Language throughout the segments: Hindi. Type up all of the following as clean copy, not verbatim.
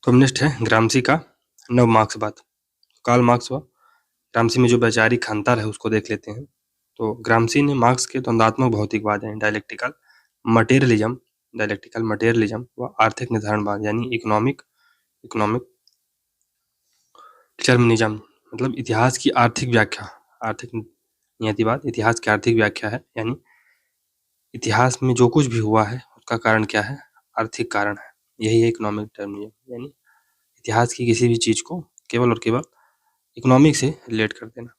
कम्युनिस्ट है ग्रामसी का नव मार्क्सवाद। कार्ल मार्क्स व ग्रामसी में जो वैचारिक अंतर है उसको देख लेते हैं। तो ग्रामसी ने मार्क्स के द्वंद्वात्मक भौतिकवाद यानी डायलेक्टिकल मटेरियलिज्म व आर्थिक निर्धारणवाद यानी इकोनॉमिक इकोनॉमिक डिटर्मिनिज्म मतलब इतिहास की आर्थिक व्याख्या, आर्थिक नियतिवाद इतिहास की आर्थिक व्याख्या है। यानी इतिहास में जो कुछ भी हुआ है उसका कारण क्या है? आर्थिक कारण है। यही है इकोनॉमिक डिटर्मिनिज्म यानी इतिहास की किसी भी चीज को केवल और केवल इकोनॉमिक से रिलेट कर देना।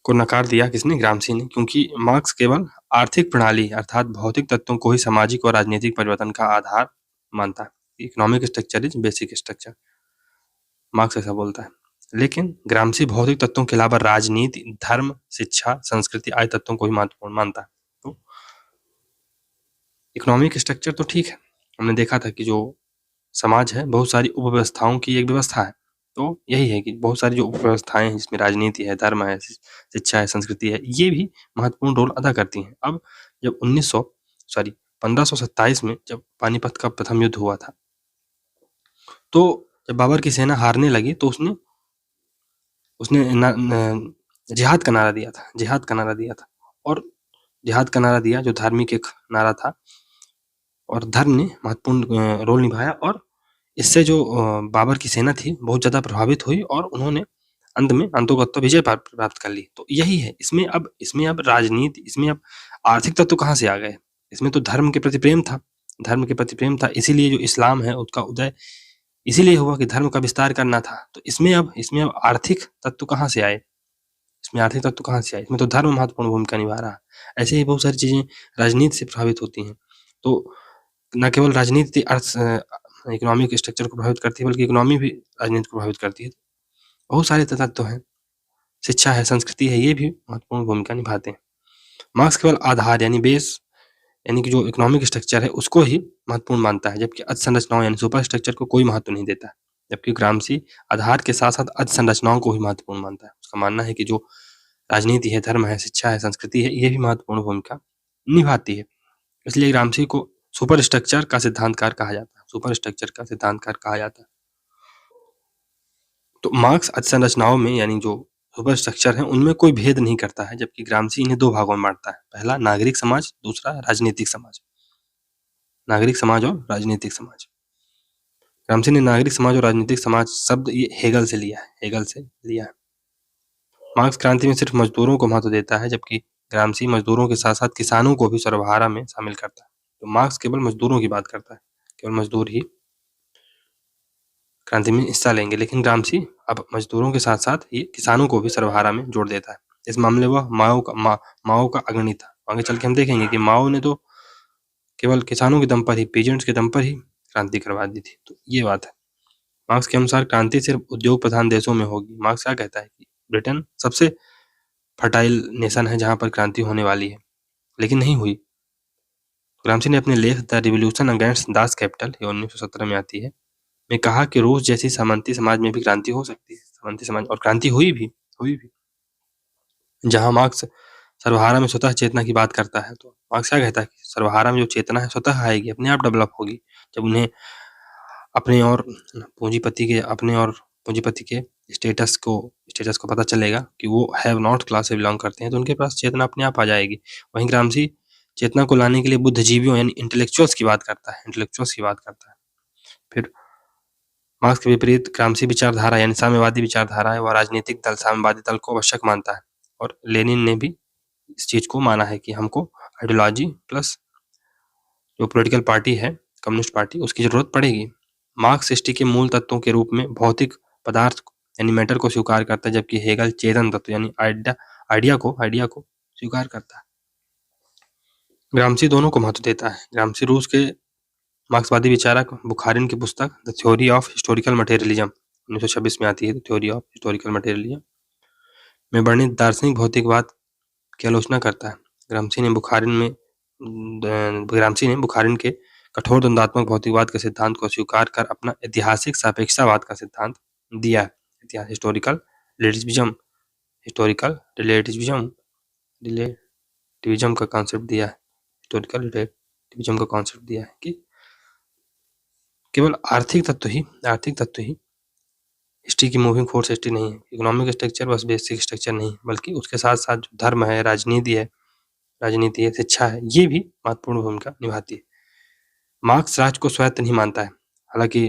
को नकार दिया किसने? ग्रामसी ने, क्योंकि मार्क्स केवल आर्थिक प्रणाली अर्थात भौतिक तत्वों को ही सामाजिक और राजनीतिक परिवर्तन का आधार मानता है। Economic structure is basic structure, marks ऐसा बोलता है। लेकिन ग्रामसी भौतिक तत्वों के अलावा राजनीति, धर्म, शिक्षा, संस्कृति आदि तत्वों को ही महत्वपूर्ण मानता है। तो इकोनॉमिक स्ट्रक्चर तो ठीक है, हमने देखा था कि जो समाज है बहुत सारी उपव्यवस्थाओं की एक व्यवस्था है। तो यही है कि बहुत सारी जो उपव्यवस्थाएं हैं जिसमें राजनीति है, धर्म है, शिक्षा है, संस्कृति है, ये भी महत्वपूर्ण रोल अदा करती हैं। अब जब 1527 में जब पानीपत का प्रथम युद्ध हुआ था, तो जब बाबर की सेना हारने लगी तो उसने उसने जिहाद का नारा दिया था, जिहाद का नारा दिया था। और जिहाद का नारा दिया जो धार्मिक एक नारा था, और धर्म ने महत्वपूर्ण रोल निभाया। और इससे जो बाबर की सेना थी बहुत ज़्यादा प्रभावित हुई और उन्होंने अंत में अंततोगत्वा विजय प्राप्त कर ली। तो यही है, इसमें अब राजनीति, इसमें अब आर्थिक तत्व कहाँ से आ गए? इसमें तो धर्म के प्रति प्रेम था, धर्म के प्रति प्रेम था, इसीलिए जो इस्लाम है उसका उदय इसीलिए हुआ कि धर्म का विस्तार करना था। तो इसमें अब आर्थिक तत्व कहाँ से आए? इसमें आर्थिक तत्व कहाँ से आए? इसमें तो धर्म महत्वपूर्ण भूमिका निभा रहा है। ऐसे ही बहुत सारी चीज़ें राजनीति से प्रभावित होती हैं। तो न केवल राजनीति इकोनॉमिक स्ट्रक्चर को प्रभावित करती है, बल्कि इकोनॉमी भी राजनीति को प्रभावित करती है। बहुत सारे तत्व हैं, शिक्षा है, संस्कृति है, ये भी महत्वपूर्ण भूमिका निभाते हैं। मार्क्स केवल आधार यानी बेस यानी कि जो इकोनॉमिक स्ट्रक्चर है उसको ही महत्वपूर्ण मानता है, जबकि अधसंरचनाओं यानी सुपर स्ट्रक्चर को कोई महत्व नहीं देता है। जबकि ग्रामसी आधार के साथ साथ अधसंरचनाओं को ही महत्वपूर्ण मानता है। उसका मानना है कि जो राजनीति है, धर्म है, शिक्षा है, संस्कृति है, ये भी महत्वपूर्ण भूमिका निभाती है। इसलिए ग्रामसी को सुपर स्ट्रक्चर का सिद्धांतकार कहा जाता है, सुपर स्ट्रक्चर का सिद्धांतकार कहा जाता है। तो मार्क्स अधसंरचनाओं में यानी जो सुपर स्ट्रक्चर है उनमें कोई भेद नहीं करता है, जबकि ग्रामसी इन्हें दो भागों में बांटता है। पहला नागरिक समाज, दूसरा राजनीतिक समाज। नागरिक समाज और राजनीतिक समाज। ग्रामसी ने नागरिक समाज और राजनीतिक समाज शब्द ये हेगल से लिया है, हेगल से लिया है। मार्क्स क्रांति में सिर्फ मजदूरों को महत्व देता है, जबकि ग्रामसी मजदूरों के साथ साथ किसानों को भी सर्वहारा में शामिल करता है। तो मार्क्स केवल मजदूरों की बात करता है, केवल मजदूर ही क्रांति में हिस्सा लेंगे, लेकिन ग्रामसी अब मजदूरों के साथ साथ ये किसानों को भी सर्वहारा में जोड़ देता है। इस मामले वह माओ का अग्रणी था। आगे चल के हम देखेंगे कि माओ ने तो केवल किसानों के दम पर ही, पीजेंट्स के दम पर ही क्रांति करवा दी थी। तो ये बात है। मार्क्स के अनुसार क्रांति सिर्फ उद्योग प्रधान देशों में होगी। मार्क्स क्या कहता है कि ब्रिटेन सबसे फर्टाइल नेशन है जहां पर क्रांति होने वाली है, लेकिन नहीं हुई। ग्रामसी ने अपने लेख the revolution against Das Kapital, ये 1917 में आती है, में कहा कि रूस जैसी सामंती समाज में भी क्रांति हो सकती है, सामंती समाज, और क्रांति हुई भी। जहां मार्क्स सर्वहारा में स्वतः चेतना की बात करता है, तो मार्क्स क्या कहता है कि सर्वहारा में जो चेतना है स्वतः आएगी, अपने आप डेवलप होगी। जब उन्हें अपने और पूंजीपति के स्टेटस को पता चलेगा कि वो हैव नॉट क्लास से बिलोंग करते हैं, तो उनके पास चेतना अपने आप आ जाएगी। वहीं ग्रामसी चेतना को लाने के लिए बुद्धिजीवियों यानी इंटेलेक्चुअल्स की बात करता है। फिर मार्क्स के विपरीत ग्रामसी विचारधारा यानी साम्यवादी विचारधारा है, वह राजनीतिक दल, साम्यवादी दल को आवश्यक मानता है। और लेनिन ने भी इस चीज को माना है कि हमको आइडियोलॉजी प्लस जो पॉलिटिकल पार्टी है, कम्युनिस्ट पार्टी, उसकी जरूरत पड़ेगी। मार्क्स सृष्टि के मूल तत्वों के रूप में भौतिक पदार्थ यानी मैटर को स्वीकार करता है, जबकि हेगल चेतन तत्व यानी आइडिया को स्वीकार करता है। ग्रामसी दोनों को महत्व देता है। ग्रामसी रूस के मार्क्सवादी विचारक बुखारिन की पुस्तक the theory of historical materialism 1926 में आती है, थ्योरी ऑफ हिस्टोरिकल मटेरियलिज्म में वर्णित दार्शनिक भौतिकवाद की आलोचना करता है। ग्रामसी ने बुखारिन के कठोर द्वंद्वात्मक भौतिकवाद के सिद्धांत को स्वीकार कर अपना ऐतिहासिक सापेक्षतावाद का सिद्धांत दिया है। हिस्टोरिकल रिलेटिविज्म का कॉन्सेप्ट दिया है कि केवल आर्थिक तत्व ही हिस्ट्री की मूविंग फोर्स हिस्ट्री नहीं है। इकोनॉमिक स्ट्रक्चर बस बेसिक स्ट्रक्चर नहीं है, बल्कि उसके साथ-साथ जो धर्म है, राजनीति है, शिक्षा है, ये भी महत्वपूर्ण भूमिका निभाती है। मार्क्स राज्य को स्वायत्त नहीं मानता है। हालाँकि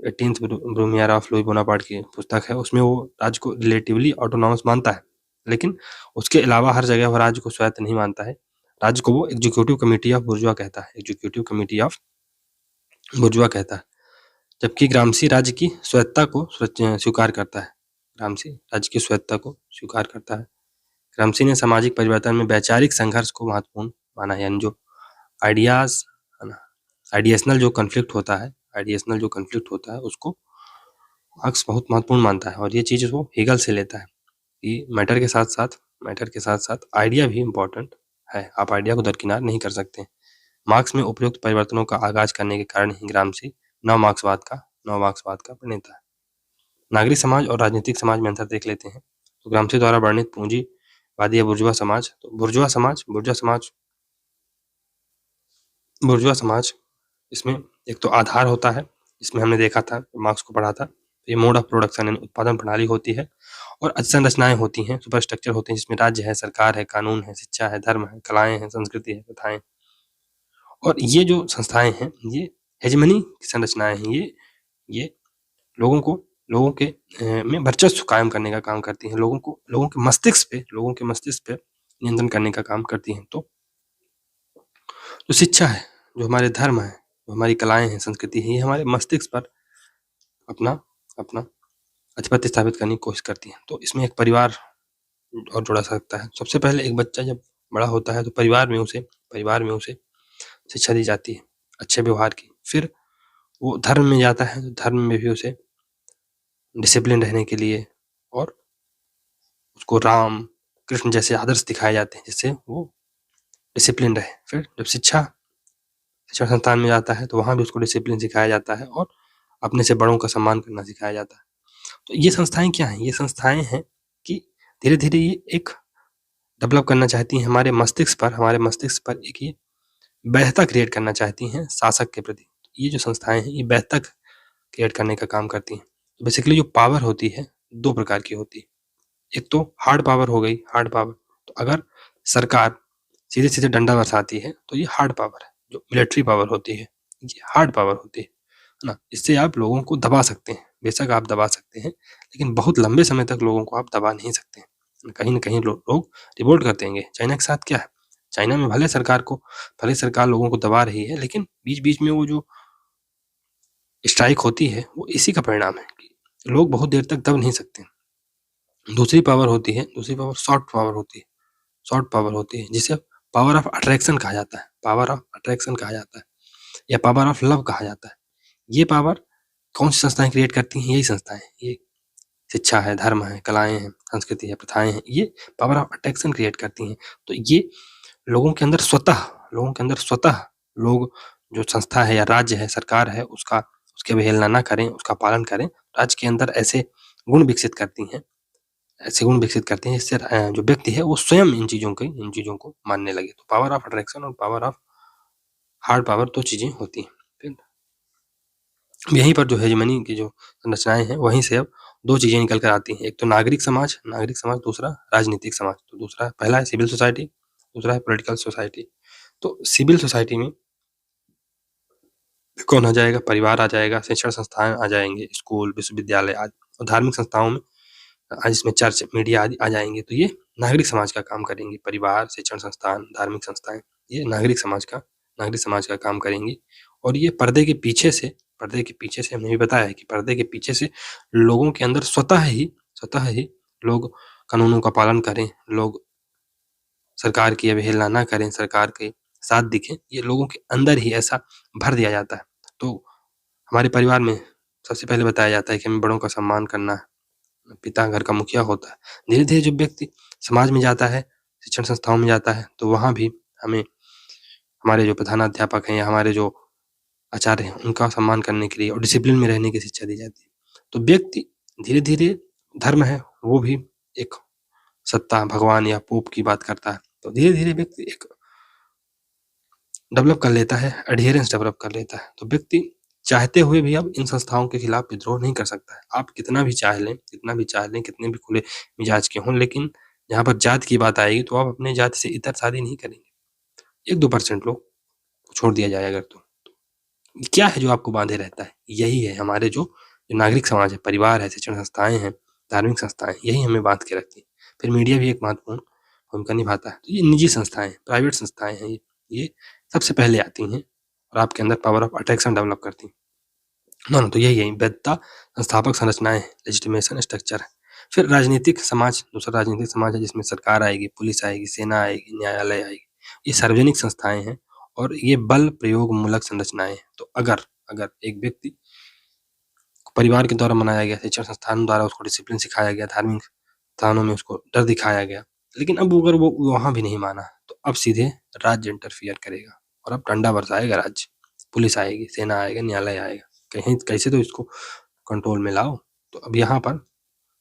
18th ब्रूमियर ऑफ लुई बोनापार्ट की पुस्तक है, उसमें वो राज्य को रिलेटिवली ऑटोनॉमस मानता है, लेकिन उसके अलावा हर जगह वो राज्य को स्वायत्त नहीं मानता है। राज्य को वो एग्जीक्यूटिव कमिटी ऑफ बुर्जुआ कहता है, एग्जीक्यूटिव कमिटी ऑफ बुर्जुआ कहता है। जबकि ग्रामसी राज्य की स्वायत्तता को स्वीकार करता है। ग्रामसी राज्य की स्वायत्तता को स्वीकार करता है। ग्रामसी ने सामाजिक परिवर्तन में वैचारिक संघर्ष को महत्वपूर्ण माना है, यानी जो आइडियाज है ना, आइडिएशनल जो कन्फ्लिक्ट होता है उसको मार्क्स बहुत महत्वपूर्ण मानता है, और ये चीज़ वो हेगल से लेता है कि मैटर के साथ साथ आइडिया भी इम्पोर्टेंट है, आप आइडिया को दरकिनार नहीं कर सकते। मार्क्स में उपयुक्त परिवर्तनों का आगाज करने के कारण ही ग्रामसी नव मार्क्सवाद का प्रणेता है। नागरिक समाज और राजनीतिक समाज में अंतर देख लेते हैं। तो ग्रामसी द्वारा वर्णित पूंजीवादी या बुर्जुआ समाज, तो बुर्जुआ समाज इसमें एक तो आधार होता है, इसमें हमने देखा था, मार्क्स को पढ़ा था, ये मोड ऑफ प्रोडक्शन यानी उत्पादन प्रणाली होती है, और संरचनाएं होती हैं, सुपर स्ट्रक्चर होते हैं, जिसमें राज्य है, सरकार है, कानून है, शिक्षा है, धर्म है, कलाएं हैं, संस्कृति है, प्रथाएं। और ये जो संस्थाएं हैं, ये हेजेमनी की संरचनाएं हैं, ये लोगों के में वर्चस्व कायम करने का काम करती हैं, लोगों के मस्तिष्क पे नियंत्रण करने का काम करती हैं। तो जो शिक्षा है, जो हमारे धर्म है, जो हमारी कलाएं हैं, संस्कृति है, ये हमारे मस्तिष्क पर अपना आधिपत्य स्थापित करने की कोशिश करती हैं। तो इसमें एक परिवार और जोड़ा सकता है। सबसे पहले एक बच्चा जब बड़ा होता है तो परिवार में उसे शिक्षा दी जाती है अच्छे व्यवहार की। फिर वो धर्म में जाता है, तो धर्म में भी उसे डिसिप्लिन रहने के लिए और उसको राम कृष्ण जैसे आदर्श दिखाए जाते हैं, जिससे वो डिसिप्लिन रहे। फिर जब शिक्षा संस्थान में जाता है तो वहाँ भी उसको डिसिप्लिन सिखाया जाता है और अपने से बड़ों का सम्मान करना सिखाया जाता है। तो ये संस्थाएं क्या हैं? ये संस्थाएं हैं कि धीरे-धीरे ये एक डेवलप करना चाहती हैं हमारे मस्तिष्क पर एक ये वैधता क्रिएट करना चाहती हैं शासक के प्रति। ये जो संस्थाएं हैं, ये वैधता क्रिएट करने का काम करती हैं। तो बेसिकली जो पावर होती है, 2 प्रकार की होती है। एक तो हार्ड पावर हो गई, तो अगर सरकार सीधे-सीधे डंडा बरसाती है, तो ये हार्ड पावर है। जो मिलिट्री पावर होती है, ये हार्ड पावर होती है ना? इससे आप लोगों को दबा सकते हैं। बेशक आप दबा सकते हैं, लेकिन बहुत लंबे समय तक लोगों को आप दबा नहीं सकते हैं। कहीं न कहीं लोग रिवोल्ट कर देंगे। चाइना के साथ क्या है? चाइना में भले सरकार लोगों को दबा रही है, लेकिन बीच-बीच में वो जो स्ट्राइक होती है, वो इसी का परिणाम है कि लोग बहुत देर तक दब नहीं सकते। दूसरी पावर शॉर्ट पावर होती है, जिसे पावर ऑफ अट्रैक्शन कहा जाता है, या पावर ऑफ लव कहा जाता है। ये पावर कौन सी संस्थाएं क्रिएट करती हैं? यही संस्थाएं, ये शिक्षा है, धर्म है, कलाएं हैं, संस्कृति है, प्रथाएं हैं, ये पावर ऑफ अट्रैक्शन क्रिएट करती हैं। तो ये लोगों के अंदर स्वतः लोग जो संस्था है या राज्य है, सरकार है, उसकी अवहेलना ना करें, उसका पालन करें। राज्य के अंदर ऐसे गुण विकसित करती हैं जिससे जो व्यक्ति है वो स्वयं इन चीज़ों को मानने लगे। तो पावर ऑफ अट्रैक्शन और पावर ऑफ हार्ड पावर 2 चीज़ें होती हैं। यहीं पर जो हेजेमनी की जो संरचनाएं हैं, वहीं से अब 2 चीज़ें निकल कर आती हैं। एक तो नागरिक समाज, दूसरा राजनीतिक समाज। तो पहला है सिविल सोसाइटी, दूसरा है पॉलिटिकल सोसाइटी। तो सिविल सोसाइटी में कौन आ जाएगा? परिवार आ जाएगा, शिक्षण संस्थान आ जाएंगे, स्कूल, विश्वविद्यालय आदि, और धार्मिक संस्थाओं में जिसमें चर्च, मीडिया आदि आ जाएंगे। तो ये नागरिक समाज का काम करेंगे। परिवार, शिक्षण संस्थान, धार्मिक संस्थाएं, ये नागरिक समाज का काम करेंगी। और ये पर्दे के पीछे से हमने भी बताया है कि पर्दे के पीछे से लोगों के अंदर स्वतः ही लोग कानूनों का पालन करें, लोग सरकार की अवहेलना ना करें, सरकार के साथ दिखें, ये लोगों के अंदर ही ऐसा भर दिया जाता है। तो हमारे परिवार में सबसे पहले बताया जाता है कि हमें बड़ों का सम्मान करना है। पिता घर का मुखिया होता है। धीरे-धीरे जब व्यक्ति समाज में जाता है, शिक्षण संस्थाओं में जाता है, तो वहाँ भी हमें हमारे जो प्रधानाध्यापक हैं या हमारे जो आचार्य हैं, उनका सम्मान करने के लिए और डिसिप्लिन में रहने की शिक्षा दी जाती है। तो व्यक्ति धीरे-धीरे, धर्म है, वो भी एक सत्ता, भगवान या पोप की बात करता है। तो धीरे-धीरे व्यक्ति एक डेवलप कर लेता है, एडहेरेंस डेवलप कर लेता है। तो व्यक्ति चाहते हुए भी अब इन संस्थाओं के खिलाफ विद्रोह नहीं कर सकता है। आप कितना भी चाह लें, कितने भी खुले मिजाज के हों, लेकिन जहाँ पर जात की बात आएगी तो आप अपने जाति से इतर शादी नहीं करेंगे। 1-2% लोग छोड़ दिया जाए अगर तो क्या है जो आपको बांधे रहता है? यही है हमारे जो नागरिक समाज है, परिवार है, शिक्षण संस्थाएँ हैं, धार्मिक संस्थाएँ, यही हमें बाँध के रखती हैं। फिर मीडिया भी एक महत्वपूर्ण भूमिका निभाता है। तो ये निजी संस्थाएँ, प्राइवेट संस्थाएँ हैं ये सबसे पहले आती हैं और आपके अंदर पावर ऑफ अट्रैक्शन डेवलप करती हैं। ना, तो यही है वैधता, संस्थापक संरचनाएँ, लेजिटिमेशन स्ट्रक्चर है। फिर राजनीतिक समाज, दूसरा राजनीतिक समाज है जिसमें सरकार आएगी, पुलिस आएगी, सेना आएगी, न्यायालय आएगी। ये सार्वजनिक संस्थाएँ हैं और ये बल प्रयोग मूलक संरचनाएँ हैं। तो अगर एक व्यक्ति परिवार के द्वारा मनाया गया, शिक्षण संस्थान द्वारा उसको डिसिप्लिन सिखाया गया, धार्मिक स्थानों में उसको डर दिखाया गया, लेकिन अब अगर वो वहाँ भी नहीं माना, तो अब सीधे राज्य इंटरफियर करेगा और अब डंडा बरसाएगा राज्य। पुलिस आएगी, सेना आएगा, न्यायालय आएगा, कहीं कैसे तो इसको कंट्रोल में लाओ। तो अब यहाँ पर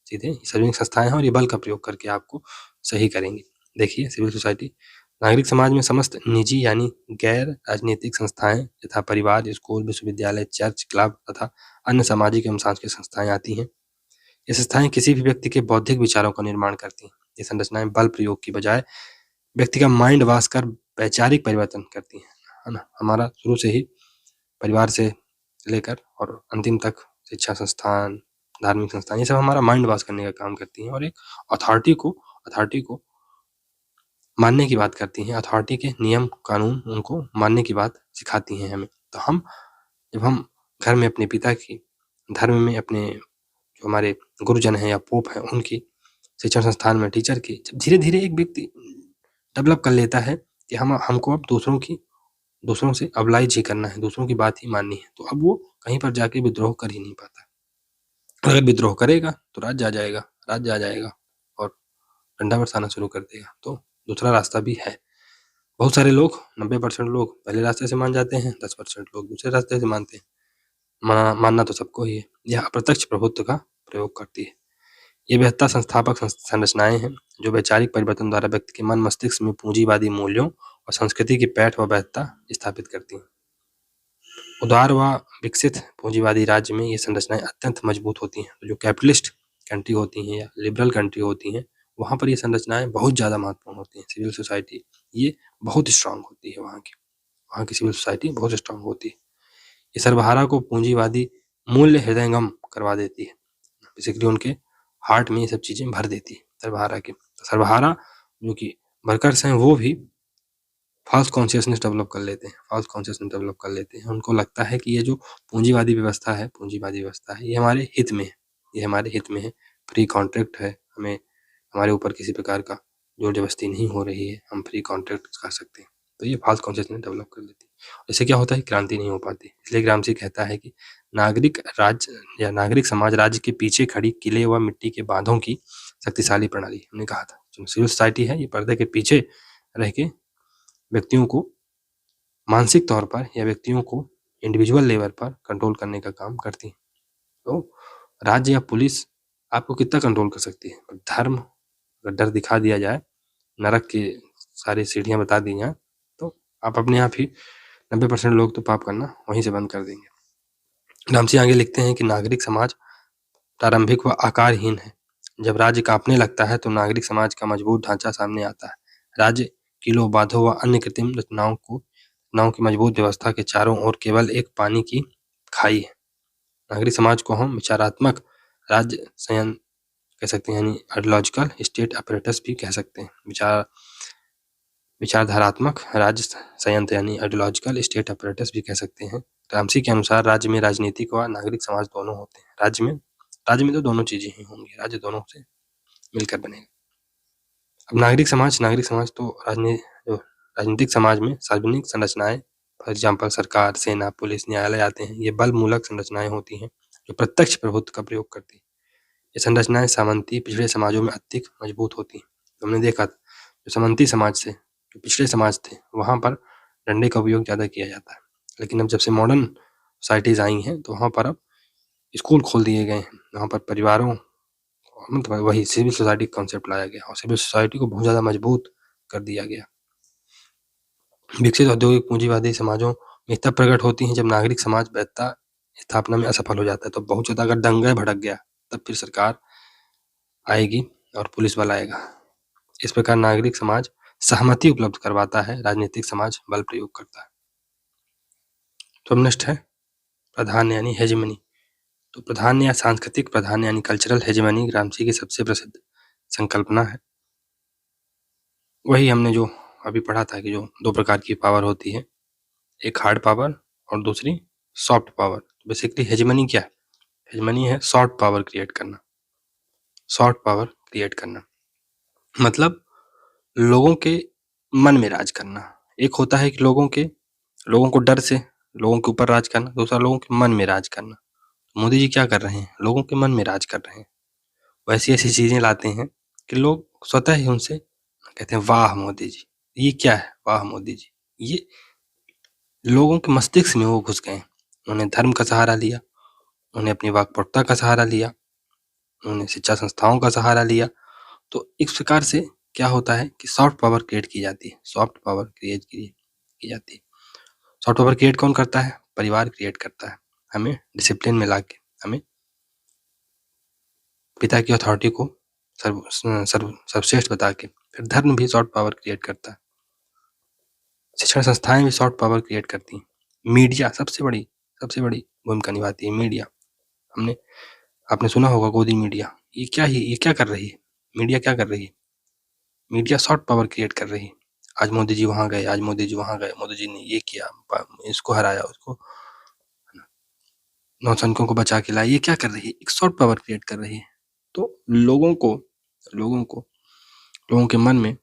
सीधे सार्वजनिक संस्थाएं हैं और ये बल का प्रयोग करके आपको सही करेंगे। देखिए सिविल सोसाइटी, नागरिक समाज में समस्त निजी यानी गैर राजनीतिक संस्थाएं तथा परिवार, स्कूल, विश्वविद्यालय, चर्च, क्लब तथा अन्य सामाजिक एवं सांस्कृतिक संस्थाएं आती हैं। ये संस्थाएं किसी भी व्यक्ति के बौद्धिक विचारों का निर्माण करती हैं। ये संरचनाएं बल प्रयोग की बजाय व्यक्ति का माइंड वॉश कर वैचारिक परिवर्तन करती हैं, है ना। हमारा शुरू से ही परिवार से लेकर और अंतिम तक शिक्षा संस्थान, धार्मिक संस्थान, ये सब हमारा माइंड वॉश करने का काम करती हैं और एक अथॉरिटी को मानने की बात करती हैं। अथॉरिटी के नियम कानून उनको मानने की बात सिखाती हैं हमें। तो जब हम घर में अपने पिता की, धर्म में अपने जो हमारे गुरुजन हैं या पोप हैं उनकी, शिक्षण संस्थान में टीचर की, जब धीरे-धीरे एक व्यक्ति डेवलप कर लेता है कि हमको अब दूसरों से अबलाइज ही करना है, दूसरों की बात ही माननी है, तो अब वो कहीं पर जाके विद्रोह कर ही नहीं पाता। अगर विद्रोह करेगा तो राज्य आ जाएगा और डंडा बरसाना शुरू कर देगा। तो दूसरा रास्ता भी है। बहुत सारे लोग, 90% लोग पहले रास्ते से मान जाते हैं, 10% लोग दूसरे रास्ते से मानते हैं। मानना तो सबको ही है। यह अप्रत्यक्ष प्रभुत्व का प्रयोग करती है। ये बेहतर संस्थापक संरचनाएं हैं जो वैचारिक परिवर्तन द्वारा व्यक्ति के मन मस्तिष्क में पूंजीवादी मूल्यों और संस्कृति की पैठ व वैधता स्थापित करती हैं। उदार व विकसित पूंजीवादी राज्य में ये संरचनाएं अत्यंत मजबूत होती हैं। तो जो कैपिटलिस्ट कंट्री होती हैं या लिबरल कंट्री होती हैं, वहाँ पर ये संरचनाएं बहुत ज़्यादा महत्वपूर्ण होती हैं। सिविल सोसाइटी ये बहुत स्ट्रांग होती है, वहाँ की सिविल सोसाइटी बहुत स्ट्रांग होती है। ये सर्वहारा को पूंजीवादी मूल्य हृदयंगम करवा देती है। बेसिकली उनके हार्ट में ये सब चीज़ें भर देती है सर्वहारा के। सर्वहारा जो कि वर्कर्स हैं वो भी फॉल्स कॉन्शियसनेस डेवलप कर लेते हैं। उनको लगता है कि ये जो पूंजीवादी व्यवस्था है ये हमारे हित में है, फ्री कॉन्ट्रैक्ट है, हमें हमारे ऊपर किसी प्रकार का जोर जबरदस्ती नहीं हो रही है, हम फ्री कॉन्ट्रैक्ट कर सकते हैं। तो ये फॉल्स कॉन्शियसनेस डेवलप कर लेती है। इससे क्या होता है, क्रांति नहीं हो पाती। इसलिए ग्रामसी कहता है कि नागरिक समाज राज्य के पीछे खड़ी किले व मिट्टी के बांधों की शक्तिशाली प्रणाली। हमने कहा था जो सिविल सोसाइटी है ये पर्दे के पीछे रह के व्यक्तियों को मानसिक तौर पर या व्यक्तियों को इंडिविजुअल लेवल पर कंट्रोल करने का काम करती है। तो राज्य या पुलिस आपको कितना कंट्रोल कर सकती है, धर्म अगर डर दिखा दिया जाए, नरक की सारी सीढ़ियां बता दी जाए, तो आप अपने आप ही 90% लोग तो पाप करना वहीं से बंद कर देंगे। रामसी आगे लिखते हैं कि नागरिक समाज प्रारंभिक व आकारहीन है। जब राज्य कांपने लगता है तो नागरिक समाज का मजबूत ढांचा सामने आता है। राज्य किलों, बांधों व अन्य कृत्रिम रचनाओं की मजबूत व्यवस्था के चारों ओर केवल एक पानी की खाई है। नागरिक समाज को हम विचारात्मक राज्य संयंत्र कह सकते हैं, यानी आइडियोलॉजिकल स्टेट अपरेटस भी कह सकते हैं। विचारधारात्मक राज्य संयंत्र यानी आइडियोलॉजिकल स्टेट अपरेटस भी कह सकते हैं। रामसी के अनुसार राज्य में राजनीतिक व नागरिक समाज दोनों होते हैं। राज्य में तो दोनों चीजें ही होंगी, राज्य दोनों से मिलकर बनेगा। अब नागरिक समाज तो राजनीतिक समाज में सार्वजनिक संरचनाएं, फॉर एग्जाम्पल सरकार, सेना, पुलिस, न्यायालय आते हैं। ये बल मूलक संरचनाएं होती हैं जो प्रत्यक्ष प्रभुत्व का प्रयोग करती है। ये संरचनाएं सामंती पिछड़े समाजों में अत्यधिक मजबूत होती हैं। तो हमने देखा जो सामंती समाज से जो पिछड़े समाज थे वहाँ पर डंडे का उपयोग ज़्यादा किया जाता है, लेकिन अब जब से मॉडर्न सोसाइटीज़ आई हैं तो वहाँ पर अब स्कूल खोल दिए गए हैं। वहाँ पर परिवारों मतलब वही सिविल सोसाइटी कॉन्सेप्ट लाया गया और सिविल सोसाइटी को बहुत ज़्यादा मजबूत कर दिया गया। विकसित औद्योगिक पूंजीवादी समाजों में तब प्रकट होती हैं जब नागरिक समाज वैधता स्थापना में असफल हो जाता है, तो बहुत ज़्यादा अगर दंगा भड़क गया तब फिर सरकार आएगी और पुलिस बल आएगा। इस प्रकार नागरिक समाज सहमति उपलब्ध करवाता है, राजनीतिक समाज बल प्रयोग करता है। तो अब नेक्स्ट है प्राधान्य यानी हेजेमनी। तो प्राधान्य या सांस्कृतिक प्राधान्य यानी कल्चरल हेजेमनी ग्रामसी की सबसे प्रसिद्ध संकल्पना है। वही हमने जो अभी पढ़ा था कि जो 2 प्रकार की पावर होती है, एक हार्ड पावर और दूसरी सॉफ्ट पावर। बेसिकली हेजेमनी क्या है? हेजेमनी है सॉफ्ट पावर क्रिएट करना। सॉफ्ट पावर क्रिएट करना मतलब लोगों के मन में राज करना। एक होता है कि लोगों को डर से लोगों के ऊपर राज करना, दूसरा लोगों के मन में राज करना। मोदी जी क्या कर रहे हैं? लोगों के मन में राज कर रहे हैं। वो ऐसी-ऐसी चीज़ें लाते हैं कि लोग स्वतः ही उनसे कहते हैं वाह मोदी जी! ये क्या है? वाह मोदी जी! ये लोगों के मस्तिष्क में वो घुस गए हैं। उन्होंने धर्म का सहारा लिया, उन्होंने अपनी वाक्पटुता का सहारा लिया, उन्होंने शिक्षा संस्थाओं का सहारा लिया। तो इस प्रकार से क्या होता है कि सॉफ्ट पावर क्रिएट की जाती है। सॉफ्ट पावर क्रिएट की जाती है। सॉफ्ट पावर क्रिएट कौन करता है? परिवार क्रिएट करता है। हमें डिसिप्लिन में लाके, हमें पिता की अथॉरिटी को सर्वश्रेष्ठ बता के, फिर धर्म भी सॉफ्ट पावर क्रिएट करता है। शिक्षण संस्थाएं भी सॉफ्ट पावर क्रिएट करती हैं। मीडिया सबसे बड़ी भूमिका निभाती है। मीडिया आपने सुना होगा गोदी मीडिया। ये क्या कर रही है? मीडिया क्या कर रही है? मीडिया सॉफ्ट पावर क्रिएट कर रही है। आज मोदी जी वहां गए, आज मोदी जी वहां गए, मोदी जी ने ये किया, इसको हराया, उसको नौसैनिकों को बचा के लाया। ये क्या कर रही है? एक सॉफ्ट पावर क्रिएट कर रही है। तो लोगों के मन में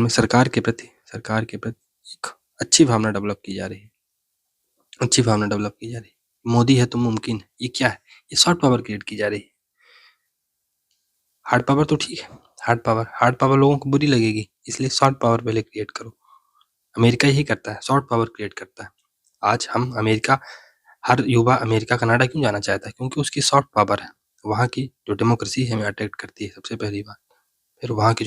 सरकार के प्रति एक अच्छी भावना डेवलप की जा रही है। मोदी है तो मुमकिन है। ये क्या है? ये सॉफ्ट पावर क्रिएट की जा रही है। हार्ड पावर तो ठीक है, हार्ड पावर लोगों को बुरी लगेगी, इसलिए सॉफ्ट पावर पहले क्रिएट करो। अमेरिका यही करता है, सॉफ्ट पावर क्रिएट करता है। आज हर युवा अमेरिका कनाडा क्यों जाना चाहता है? क्योंकि उसकी सॉफ्ट पावर है। वहाँ की जो डेमोक्रेसी है हमें अट्रैक्ट करती है सबसे पहली बात। फिर वहाँ की